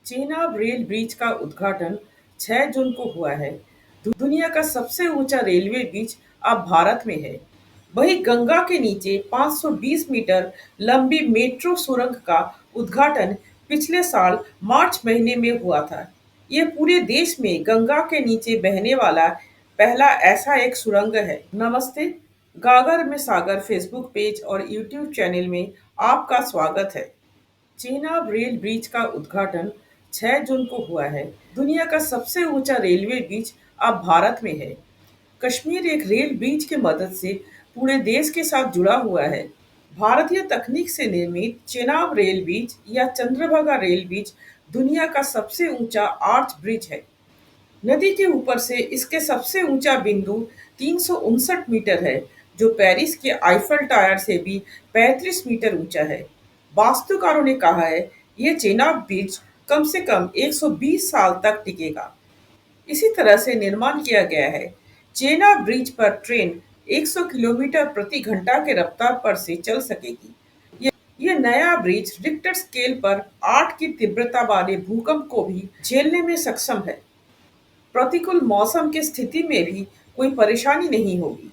Chenab rail bridge का उद्घाटन 6 जून को हुआ है। दुनिया का सबसे ऊंचा रेलवे ब्रिज अब भारत में है। वहीं गंगा के नीचे 520 मीटर लंबी मेट्रो सुरंग का उद्घाटन पिछले साल मार्च महीने में हुआ था। ये पूरे देश में गंगा के नीचे बहने वाला पहला ऐसा एक सुरंग है। नमस्ते, गागर में सागर फेसबुक पेज और यूट्यूब चैनल में आपका स्वागत है। चेनाब रेल ब्रिज का उद्घाटन 6 जून को हुआ है। दुनिया का सबसे ऊंचा रेलवे ब्रिज अब भारत में है। कश्मीर एक रेल ब्रिज की मदद से पूरे देश के साथ जुड़ा हुआ है। भारतीय तकनीक से निर्मित चेनाब रेल ब्रिज या चंद्रभागा रेल ब्रिज दुनिया का सबसे ऊंचा आर्च ब्रिज है। नदी के ऊपर से इसके सबसे ऊंचा बिंदु 359 मीटर है, जो पेरिस के आईफल टावर से भी 35 मीटर ऊंचा है। वास्तुकारों ने कहा है यह चेनाब ब्रिज कम से कम 120 साल तक टिकेगा। इसी तरह से निर्माण किया गया है। चेनाब ब्रिज पर ट्रेन 100 किलोमीटर प्रति घंटा के रफ्तार पर से चल सकेगी। यह नया ब्रिज रिक्टर स्केल पर 8 की तीव्रता वाले भूकंप को भी झेलने में सक्षम है। प्रतिकूल मौसम की स्थिति में भी कोई परेशानी नहीं होगी।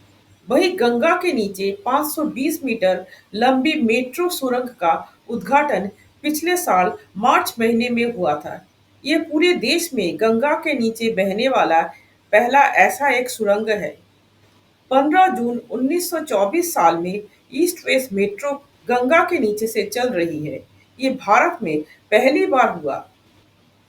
वहीं गंगा के नीचे 520 मीटर लंबी मेट्रो सुरंग का उद्घाटन पिछले साल मार्च महीने में हुआ था। ये पूरे देश में गंगा के नीचे बहने वाला पहला ऐसा एक सुरंग है। 15 जून 1924 साल में ईस्ट वेस्ट मेट्रो गंगा के नीचे से चल रही है। ये भारत में पहली बार हुआ।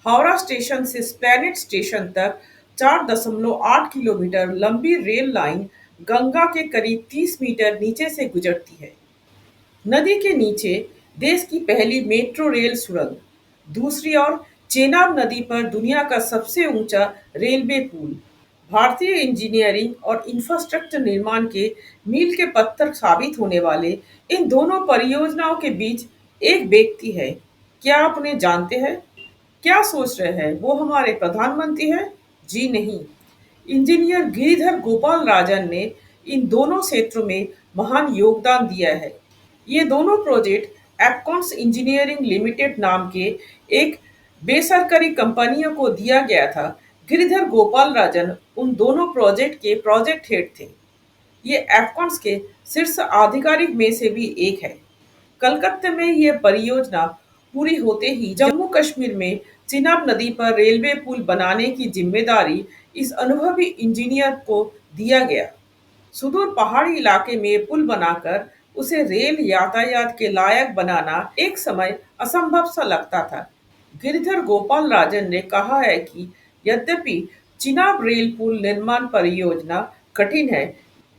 हावड़ा स्टेशन से स्प्लैनेड स्टेशन तक 4.8 किलोमीटर लंबी रेल लाइन गंगा के करीब 30 मीटर नीचे से गुजरती है। नदी के नीचे देश की पहली मेट्रो रेल सुरंग। दूसरी ओर चेनाब नदी पर दुनिया का सबसे ऊंचा रेलवे पुल। भारतीय इंजीनियरिंग और इंफ्रास्ट्रक्चर निर्माण के मील के पत्थर साबित होने वाले इन दोनों परियोजनाओं के बीच एक व्यक्ति है। क्या आप उन्हें जानते हैं? क्या सोच रहे हैं वो हमारे प्रधानमंत्री हैं? जी नहीं, इंजीनियर गिरिधर गोपाल राजन ने इन दोनों क्षेत्रों में महान योगदान दिया है। ये दोनों प्रोजेक्ट एप्कॉन्स इंजीनियरिंग लिमिटेड नाम के एक बेसरकारी कंपनियों को दिया गया था। गिरिधर गोपाल राजन उन दोनों प्रोजेक्ट के प्रोजेक्ट हेड थे। ये एप्कॉन्स के शीर्ष आधिकारिक में से भी एक है। कलकत्ते में यह परियोजना पूरी होते ही जम्मू कश्मीर में चिनाब नदी पर रेलवे पुल बनाने की जिम्मेदारी इस अनुभवी इंजीनियर को दिया गया। सुदूर पहाड़ी इलाके में पुल बनाकर उसे रेल यातायात के लायक बनाना एक समय असंभव सा लगता था। गिरिधर गोपाल राजन ने कहा है कि यद्यपि चिनाब रेल पुल निर्माण परियोजना कठिन है,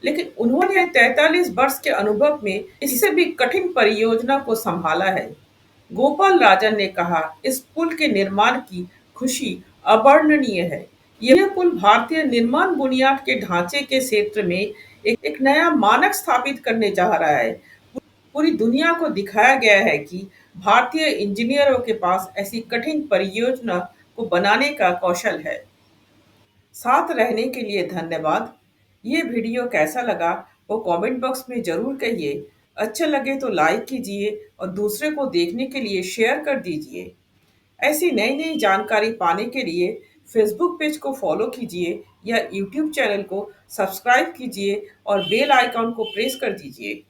लेकिन उन्होंने 43 वर्ष के अनुभव में इससे भी कठिन परियोजना को संभाला है। गोपाल राजन ने कहा, इस पुल के निर्माण की खुशी अवर्णनीय है। यह पुल भारतीय निर्माण बुनियाद के ढांचे के क्षेत्र में एक नया मानक स्थापित करने जा रहा है। पूरी दुनिया को दिखाया गया है कि भारतीय इंजीनियरों के पास ऐसी कठिन परियोजना को बनाने का कौशल है। साथ रहने के लिए धन्यवाद। ये वीडियो कैसा लगा वो कमेंट बॉक्स में ज़रूर कहिए। अच्छा लगे तो लाइक कीजिए और दूसरे को देखने के लिए शेयर कर दीजिए। ऐसी नई नई जानकारी पाने के लिए फेसबुक पेज को फॉलो कीजिए या यूट्यूब चैनल को सब्सक्राइब कीजिए और बेल आइकॉन को प्रेस कर दीजिए।